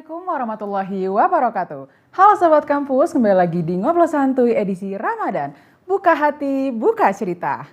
Assalamualaikum warahmatullahi wabarakatuh. Halo Sobat Kampus, kembali lagi di Ngobrol Santuy edisi Ramadan. Buka hati, buka cerita.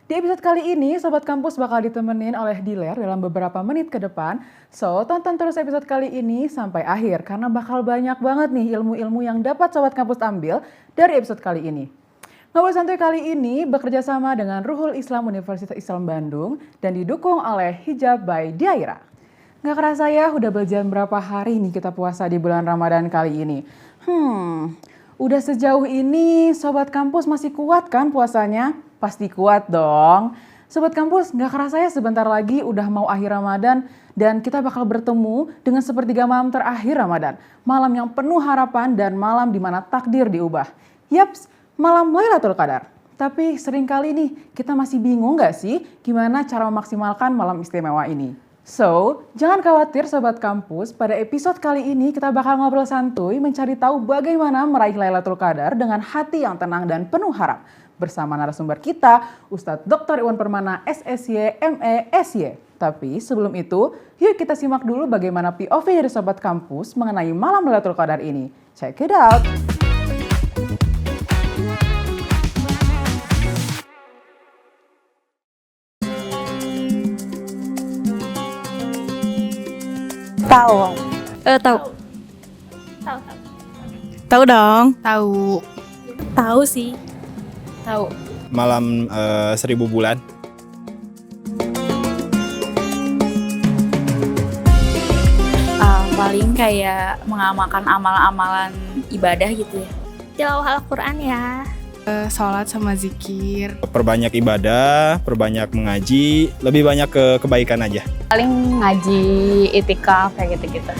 Di episode kali ini, Sobat Kampus bakal ditemenin oleh Diler dalam beberapa menit ke depan. So, tonton terus episode kali ini sampai akhir, karena bakal banyak banget nih ilmu-ilmu yang dapat Sobat Kampus ambil dari episode kali ini. Ngobrol Santuy kali ini bekerja sama dengan Ruhul Islam Universitas Islam Bandung dan didukung oleh Hijab by Diaira. Nggak kerasa ya, udah berjalan berapa hari nih kita puasa di bulan Ramadan kali ini. Udah sejauh ini Sobat Kampus masih kuat kan puasanya? Pasti kuat dong. Sobat Kampus, nggak kerasa ya sebentar lagi udah mau akhir Ramadan dan kita bakal bertemu dengan sepertiga malam terakhir Ramadan. Malam yang penuh harapan dan malam di mana takdir diubah. Yaps, malam Lailatul Qadar. Tapi seringkali nih kita masih bingung nggak sih gimana cara memaksimalkan malam istimewa ini? So, jangan khawatir Sobat Kampus, pada episode kali ini kita bakal ngobrol santuy mencari tahu bagaimana meraih Lailatul Qadar dengan hati yang tenang dan penuh harap. Bersama narasumber kita, Ustadz Dr. Iwan Permana, SSY, ME, SY. Tapi sebelum itu, yuk kita simak dulu bagaimana POV dari Sobat Kampus mengenai malam Lailatul Qadar ini. Check it out! Tahu. Tahu. Tahu dong. Tahu. Tahu sih. Tahu. Malam 1000 bulan. Paling kayak mengamalkan amalan-amalan ibadah gitu ya. Tilawah Al-Quran ya. Sholat sama zikir. Perbanyak ibadah, perbanyak mengaji, lebih banyak ke kebaikan aja. Paling ngaji, itikaf kayak gitu-gitu.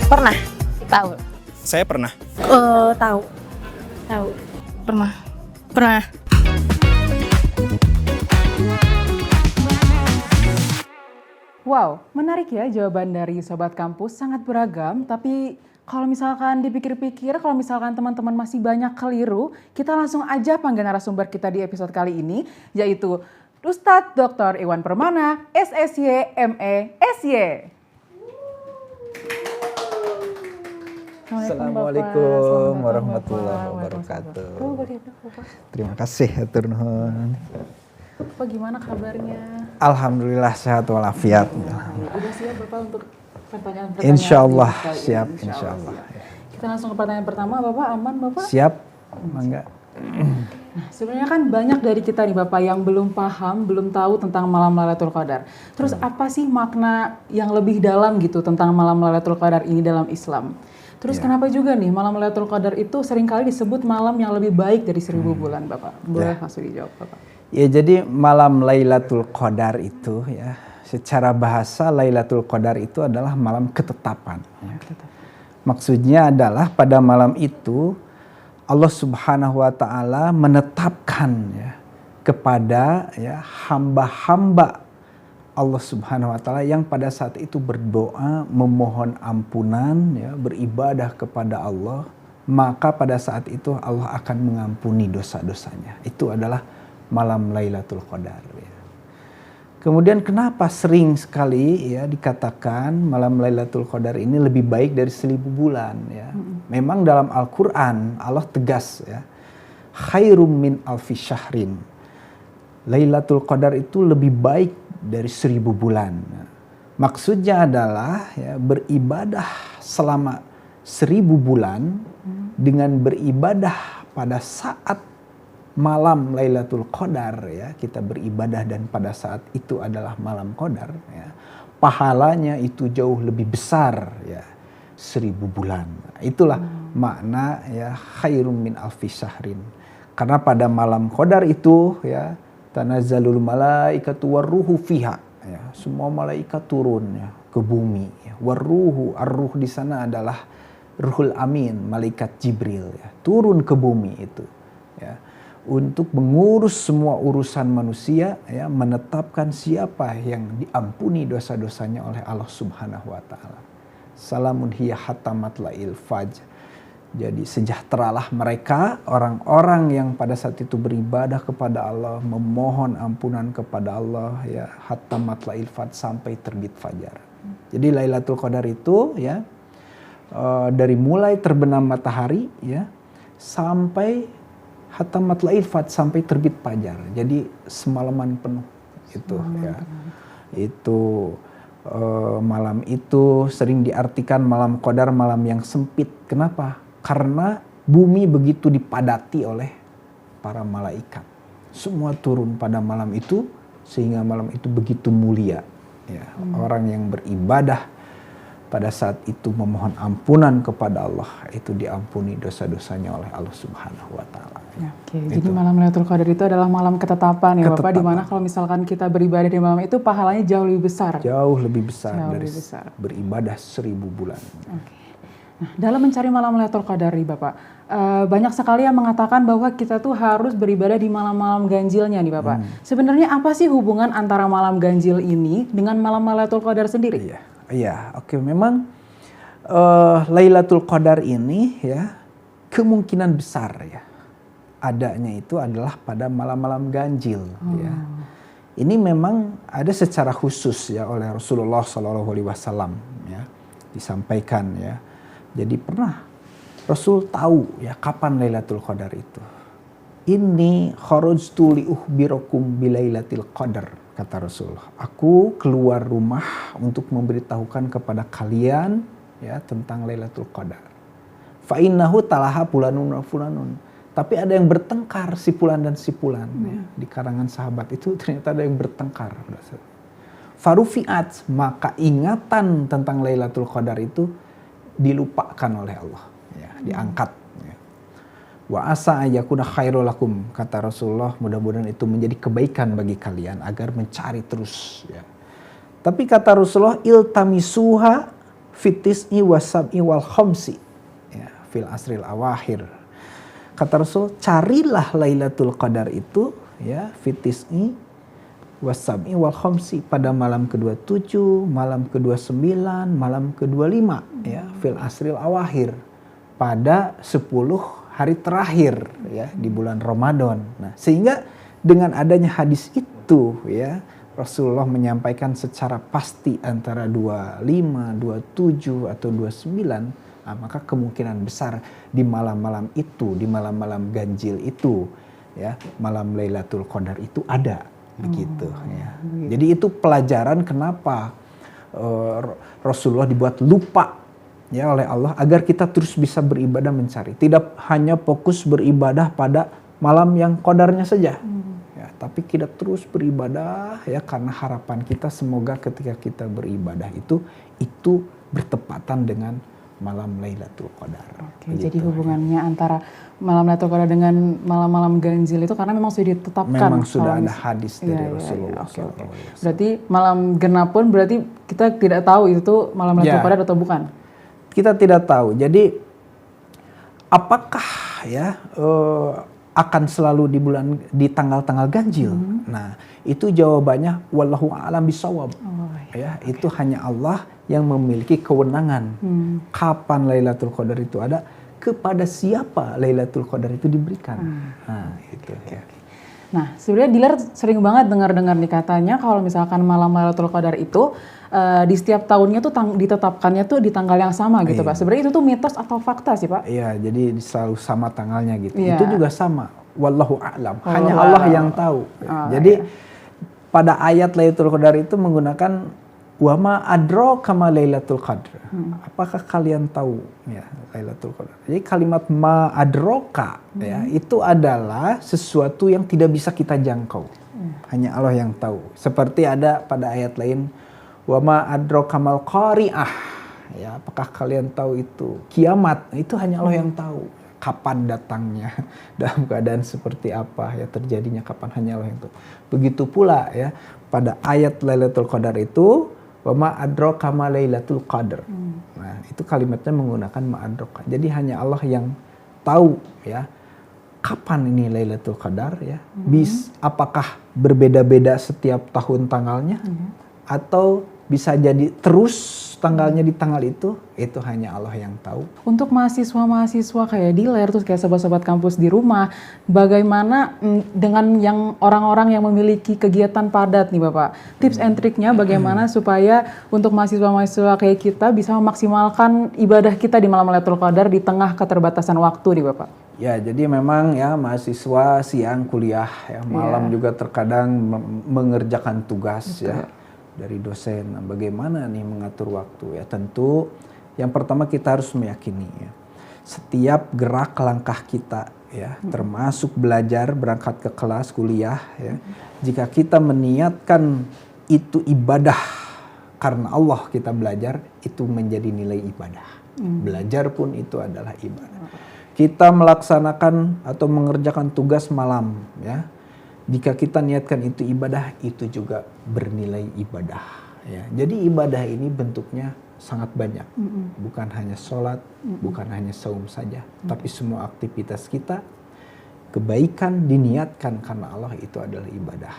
Pernah? Tahu. Saya pernah. Tahu. Tahu. Pernah. Pernah. Wow, menarik ya jawaban dari Sobat Kampus, sangat beragam. Tapi kalau misalkan dipikir-pikir, kalau misalkan teman-teman masih banyak keliru, kita langsung aja panggil narasumber kita di episode kali ini, yaitu Ustadz Dr. Iwan Permana, SSY, ME, SY. Assalamualaikum warahmatullahi wabarakatuh. Terima kasih atur nuhun. Bapak gimana kabarnya? Alhamdulillah sehat walafiat. Udah siap Bapak untuk pertanyaan-pertanyaan? Insya Allah kali ini? siap, insya Allah. Kita langsung ke pertanyaan pertama, Bapak aman Bapak? Siap, mangga. Nah, sebenarnya kan banyak dari kita nih Bapak yang belum paham, belum tahu tentang malam Lailatul Qadar. Terus apa sih makna yang lebih dalam gitu tentang malam Lailatul Qadar ini dalam Islam? Terus kenapa juga nih malam Lailatul Qadar itu seringkali disebut malam yang lebih baik dari 1000 bulan Bapak? Boleh langsung dijawab Bapak. Ya, jadi malam Lailatul Qadar itu ya, secara bahasa Lailatul Qadar itu adalah malam ketetapan. Ya. Maksudnya adalah pada malam itu Allah Subhanahu wa taala menetapkan ya kepada ya hamba-hamba Allah Subhanahu wa taala yang pada saat itu berdoa, memohon ampunan ya, beribadah kepada Allah, maka pada saat itu Allah akan mengampuni dosa-dosanya. Itu adalah malam Lailatul Qadar ya. Kemudian kenapa sering sekali ya dikatakan malam Lailatul Qadar ini lebih baik dari 1000 bulan ya. Memang dalam Al-Qur'an Allah tegas ya. Khairum min alfi syahrin. Lailatul Qadar itu lebih baik dari 1000 bulan. Maksudnya adalah ya, beribadah selama 1000 bulan dengan beribadah pada saat malam Lailatul Qadar ya, kita beribadah dan pada saat itu adalah malam Qadar ya, pahalanya itu jauh lebih besar ya 1000 bulan. Itulah makna ya khairum min alfi syahrin. Karena pada malam Qadar itu ya tanazzalul malaikatu warruhu fiha ya, semua malaikat turun ya ke bumi ya. Warruhu, ar-ruh di sana adalah Ruhul Amin, malaikat Jibril ya, turun ke bumi itu ya, untuk mengurus semua urusan manusia ya, menetapkan siapa yang diampuni dosa-dosanya oleh Allah Subhanahu wa taala. Salamun hiya hatta matla'il fajr. Jadi sejahteralah mereka orang-orang yang pada saat itu beribadah kepada Allah, memohon ampunan kepada Allah ya, hatta matla'il fajr, sampai terbit fajar. Jadi Lailatul Qadar itu ya dari mulai terbenam matahari ya sampai hatta matla'il fajr, sampai terbit fajar. Jadi semalaman penuh itu ya. Itu malam itu sering diartikan malam Qadar, malam yang sempit. Kenapa? Karena bumi begitu dipadati oleh para malaikat. Semua turun pada malam itu sehingga malam itu begitu mulia. Ya, orang yang beribadah pada saat itu memohon ampunan kepada Allah, itu diampuni dosa-dosanya oleh Allah Subhanahu wa taala. Ya, oke. Jadi malam Lailatul Qadar itu adalah malam ketetapan ya Bapak, di mana kalau misalkan kita beribadah di malam itu pahalanya jauh lebih besar. Jauh lebih besar Jauh dari lebih besar. beribadah 1000 bulan. Oke. Nah, dalam mencari malam Lailatul Qadar nih Bapak, banyak sekali yang mengatakan bahwa kita tuh harus beribadah di malam-malam ganjilnya nih Bapak. Sebenarnya apa sih hubungan antara malam ganjil ini dengan malam Lailatul Qadar sendiri? Iya, oke. Memang Lailatul Qadar ini ya kemungkinan besar ya adanya itu adalah pada malam-malam ganjil. Ya. Ini memang ada secara khusus ya oleh Rasulullah SAW ya disampaikan ya. Jadi pernah Rasul tahu ya kapan Lailatul Qadar itu. Ini kharajtu li ukhbirakum bilailatil qadar, kata Rasulullah. Aku keluar rumah untuk memberitahukan kepada kalian ya tentang Lailatul Qadar. Fa innahu talaha fulanun wa fulanun. Tapi ada yang bertengkar si fulan dan si fulan ya. Di kalangan sahabat itu ternyata ada yang bertengkar. Farufi'at, maka ingatan tentang Lailatul Qadar itu dilupakan oleh Allah ya, diangkat ya. Wa asa ayakuna khairul lakum, kata Rasulullah, mudah-mudahan itu menjadi kebaikan bagi kalian agar mencari terus ya. Tapi kata Rasulullah, iltamisuha fitis'i wasab'i wal khamsi ya, fil asril awahir. Kata Rasul, carilah Lailatul Qadar itu ya fitis'i wasab'i wal khamsi, pada malam ke-27, malam ke-29, malam ke-25 ya, fil asril awahir, pada 10 hari terakhir ya di bulan Ramadan. Nah, sehingga dengan adanya hadis itu ya Rasulullah menyampaikan secara pasti antara 25, 27 atau 29, nah, maka kemungkinan besar di malam-malam itu, di malam-malam ganjil itu ya, malam Lailatul Qadar itu ada. Begitu ya. Jadi itu pelajaran kenapa Rasulullah dibuat lupa ya oleh Allah agar kita terus bisa beribadah mencari. Tidak hanya fokus beribadah pada malam yang qadarnya saja. Ya, tapi kita terus beribadah ya karena harapan kita semoga ketika kita beribadah itu bertepatan dengan malam Lailatul Qadar. Oke, jadi hubungannya antara malam Lailatul Qadar dengan malam-malam ganjil itu karena memang sudah ditetapkan. Memang sudah ada hadis dari Rasulullah. Oke. Berarti malam genap pun berarti kita tidak tahu itu malam Lailatul Qadar atau bukan? Kita tidak tahu. Jadi apakah ya akan selalu di tanggal-tanggal ganjil? Nah, itu jawabannya wallahu a'lam bishawab. Ya, itu hanya Allah yang memiliki kewenangan kapan Lailatul Qadar itu ada, kepada siapa Lailatul Qadar itu diberikan. Nah, itu. Nah, sebenarnya dealer sering banget dengar-dengar nih katanya kalau misalkan malam Lailatul Qadar itu di setiap tahunnya tuh ditetapkannya tuh di tanggal yang sama gitu, Pak. Sebenarnya itu tuh mitos atau fakta sih, Pak? Iya, jadi selalu sama tanggalnya gitu. Itu juga sama. Wallahu a'lam. Hanya Allah yang tahu. Jadi pada ayat Lailatul Qadar itu menggunakan wa ma adraka ma Lailatul Qadar. Apakah kalian tahu ya Lailatul Qadar? Jadi kalimat ma adraka ya itu adalah sesuatu yang tidak bisa kita jangkau. Hanya Allah yang tahu. Seperti ada pada ayat lain wa ma adraka mal qari'ah. Ya, apakah kalian tahu itu kiamat? Itu hanya Allah yang tahu. Kapan datangnya, dalam keadaan seperti apa ya terjadinya, kapan, hanya Allah yang tahu. Begitu pula ya pada ayat Lailatul Qadar itu wa ma adraka ma Lailatul Qadar. Nah, itu kalimatnya menggunakan ma adraka. Jadi hanya Allah yang tahu ya kapan ini Lailatul Qadar ya. Apakah berbeda-beda setiap tahun tanggalnya atau bisa jadi terus tanggalnya di tanggal itu hanya Allah yang tahu. Untuk mahasiswa-mahasiswa kayak Diler, terus kayak sobat-sobat kampus di rumah, bagaimana dengan yang orang-orang yang memiliki kegiatan padat nih Bapak? Tips and triknya bagaimana supaya untuk mahasiswa-mahasiswa kayak kita bisa memaksimalkan ibadah kita di malam Lailatul Qadar di tengah keterbatasan waktu nih Bapak? Ya, jadi memang ya mahasiswa siang kuliah ya, malam juga terkadang mengerjakan tugas ya dari dosen. Nah, bagaimana nih mengatur waktu ya? Tentu yang pertama kita harus meyakini ya, setiap gerak langkah kita ya, termasuk belajar, berangkat ke kelas, kuliah ya, jika kita meniatkan itu ibadah karena Allah kita belajar, itu menjadi nilai ibadah. Belajar pun itu adalah ibadah. Kita melaksanakan atau mengerjakan tugas malam ya, jika kita niatkan itu ibadah, itu juga bernilai ibadah ya. Jadi ibadah ini bentuknya sangat banyak, bukan hanya sholat, bukan hanya saum saja, tapi semua aktivitas kita, kebaikan diniatkan karena Allah, itu adalah ibadah.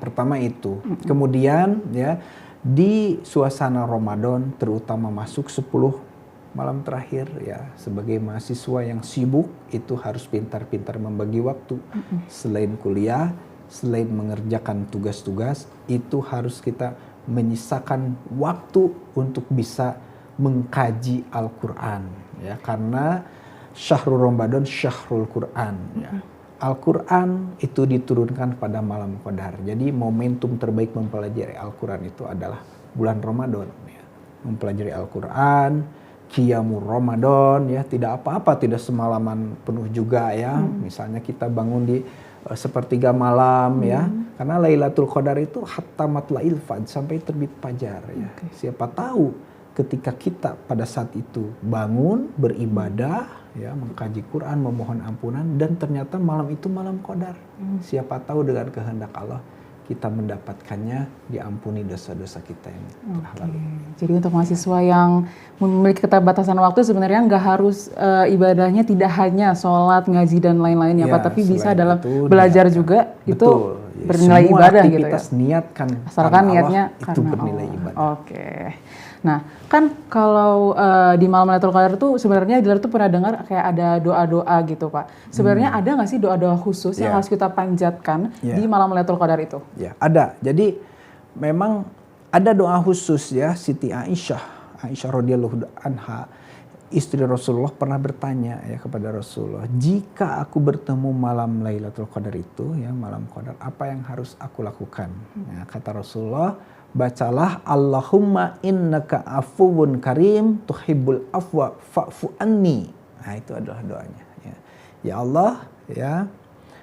Pertama itu. Kemudian ya, di suasana Ramadan terutama masuk 10 malam terakhir ya, sebagai mahasiswa yang sibuk itu harus pintar-pintar membagi waktu. Selain kuliah, selain mengerjakan tugas-tugas, itu harus kita menyisakan waktu untuk bisa mengkaji Al-Quran ya, karena syahrul Ramadan syahrul Quran ya. Al-Quran itu diturunkan pada malam Qadar. Jadi momentum terbaik mempelajari Al-Quran itu adalah bulan Ramadan ya. Mempelajari Al-Quran, Qiyamul Ramadan ya, tidak apa-apa, tidak semalaman penuh juga ya. Misalnya kita bangun di sepertiga malam ya, karena Lailatul Qadar itu hatta matla'il fajr, sampai terbit fajar ya. Siapa tahu ketika kita pada saat itu bangun beribadah ya, mengkaji Quran, memohon ampunan, dan ternyata malam itu malam Qadar. Siapa tahu dengan kehendak Allah kita mendapatkannya, diampuni dosa-dosa kita yang telah lalu. Jadi untuk mahasiswa yang memiliki keterbatasan waktu, sebenarnya nggak harus ibadahnya tidak hanya sholat, ngaji dan lain-lain ya Pak, tapi bisa dalam belajar juga itu bernilai semua ibadah gitu ya. Aktivitas niatkan asalkan niatnya Allah, itu karena bernilai Allah. ibadah. Oke. Nah, kan kalau di malam Lailatul Qadar tuh sebenarnya Dilar tuh pernah dengar kayak ada doa-doa gitu Pak. Sebenarnya ada nggak sih doa-doa khusus yang harus kita panjatkan di malam Lailatul Qadar itu? Ya, ada. Jadi memang ada doa khusus ya. Siti Aisyah radhiyallahu anha, istri Rasulullah, pernah bertanya ya kepada Rasulullah, jika aku bertemu malam Lailatul Qadar itu ya, malam Qadar, apa yang harus aku lakukan? Ya, kata Rasulullah, bacalah Allahumma innaka afuwun karim tuhibbul afwa fa'fu anni. Nah, itu adalah doanya ya. Ya Allah ya,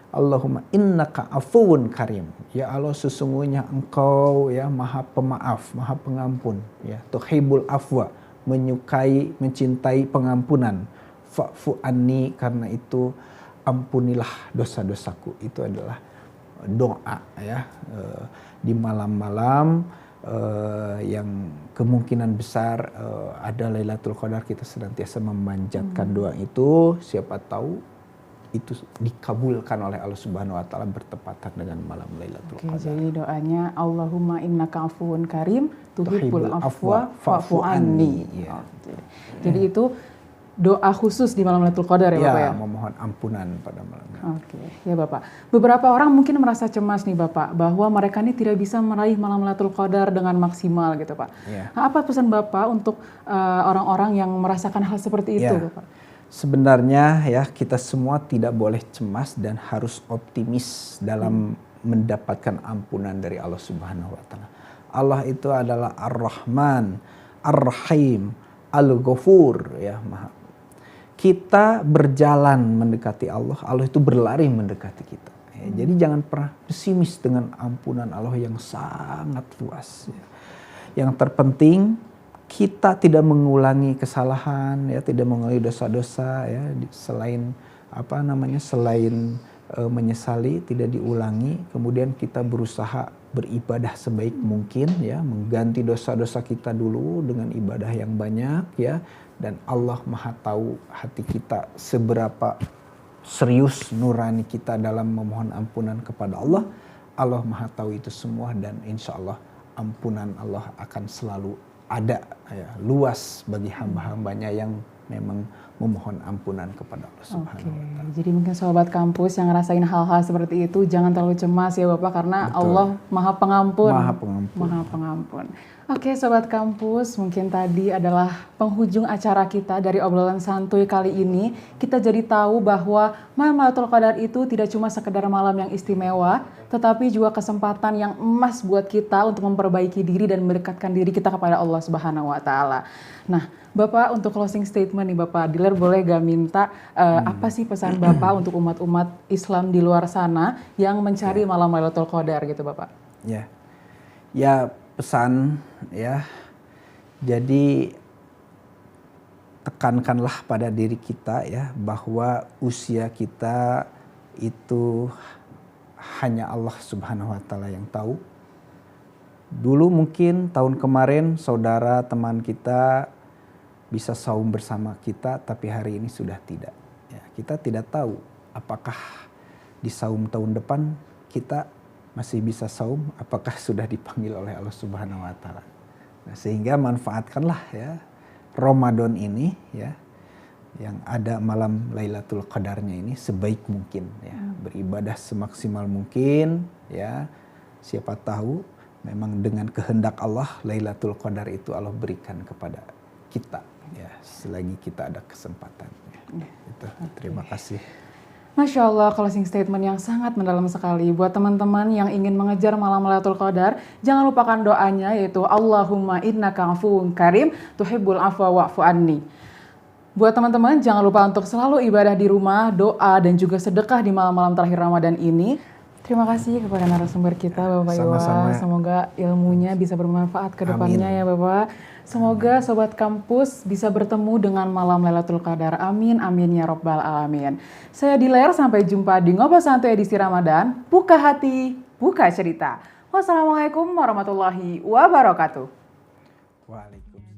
Allahumma innaka afuwun karim. Ya Allah, sesungguhnya Engkau ya Maha Pemaaf, Maha Pengampun ya. Tuhibbul afwa, menyukai, mencintai pengampunan. Fa'fu anni, karena itu ampunilah dosa-dosaku. Itu adalah doa ya, di malam-malam yang kemungkinan besar ada Lailatul Qadar, kita senantiasa memanjatkan doa itu. Siapa tahu itu dikabulkan oleh Allah Subhanahu wa taala bertepatan dengan malam Lailatul Qadar. Jadi doanya Allahumma innaka afuwun karim tuhibbul afwa fa'fu anni. Ya. Jadi itu doa khusus di malam Lailatul Qadar ya Bapak ya? Memohon ampunan pada malam. Oke, ya Bapak. Beberapa orang mungkin merasa cemas nih Bapak, bahwa mereka ini tidak bisa meraih malam Lailatul Qadar dengan maksimal gitu Pak. Ya. Nah, apa pesan Bapak untuk orang-orang yang merasakan hal seperti itu Bapak? Sebenarnya ya, kita semua tidak boleh cemas dan harus optimis dalam mendapatkan ampunan dari Allah Subhanahu wa taala. Allah itu adalah Ar-Rahman, Ar-Rahim, Al-Ghafur ya, Maha. Kita berjalan mendekati Allah, Allah itu berlari mendekati kita. Ya, jadi jangan pernah pesimis dengan ampunan Allah yang sangat luas. Ya. Yang terpenting kita tidak mengulangi kesalahan, ya, tidak mengulangi dosa-dosa, ya, selain selain menyesali, tidak diulangi. Kemudian kita berusaha beribadah sebaik mungkin, ya, mengganti dosa-dosa kita dulu dengan ibadah yang banyak, ya. Dan Allah Maha tahu hati kita seberapa serius nurani kita dalam memohon ampunan kepada Allah. Allah Maha tahu itu semua, dan insya Allah ampunan Allah akan selalu ada ya, luas bagi hamba-hambanya yang memang memohon ampunan kepada Allah Subhanahu wa Ta'ala. Jadi mungkin sobat kampus yang ngerasain hal-hal seperti itu jangan terlalu cemas ya Bapak karena Betul. Allah Maha Pengampun. Maha Pengampun. Maha Pengampun. Oke sobat kampus, mungkin tadi adalah penghujung acara kita dari obrolan santuy kali ini. Kita jadi tahu bahwa malam Lailatul Qadar itu tidak cuma sekedar malam yang istimewa, tetapi juga kesempatan yang emas buat kita untuk memperbaiki diri dan mendekatkan diri kita kepada Allah Subhanahu wa Ta'ala. Nah, Bapak untuk closing statement nih Bapak, Diler boleh gak minta apa sih pesan Bapak untuk umat-umat Islam di luar sana yang mencari malam Lailatul Qadar gitu Bapak? Ya pesan ya, jadi tekankanlah pada diri kita ya bahwa usia kita itu hanya Allah Subhanahu wa Ta'ala yang tahu. Dulu mungkin tahun kemarin saudara teman kita bisa saum bersama kita, tapi hari ini sudah tidak. Ya, kita tidak tahu apakah di saum tahun depan kita masih bisa saum, apakah sudah dipanggil oleh Allah Subhanahu wa Ta'ala. Nah, sehingga manfaatkanlah ya Ramadan ini ya, yang ada malam Lailatul Qadarnya ini sebaik mungkin ya. Beribadah semaksimal mungkin ya. Siapa tahu memang dengan kehendak Allah Lailatul Qadar itu Allah berikan kepada kita ya, selagi kita ada kesempatan ya. Itu. Terima kasih. Masya Allah, closing statement yang sangat mendalam sekali. Buat teman-teman yang ingin mengejar malam Lailatul Qadar, jangan lupakan doanya yaitu Allahumma innaka afuwun karim tuhibbul afwa wa'fu anni. Buat teman-teman jangan lupa untuk selalu ibadah di rumah, doa dan juga sedekah di malam-malam terakhir Ramadan ini. Terima kasih kepada narasumber kita Bapak Iwa. Semoga ilmunya bisa bermanfaat ke depannya ya Bapak. Semoga sobat kampus bisa bertemu dengan malam Lailatul Qadar. Amin, amin ya robbal alamin. Saya Diler, sampai jumpa di Ngobrol Santuy edisi Ramadan. Buka hati, buka cerita. Wassalamualaikum warahmatullahi wabarakatuh. Waalaikumsalam.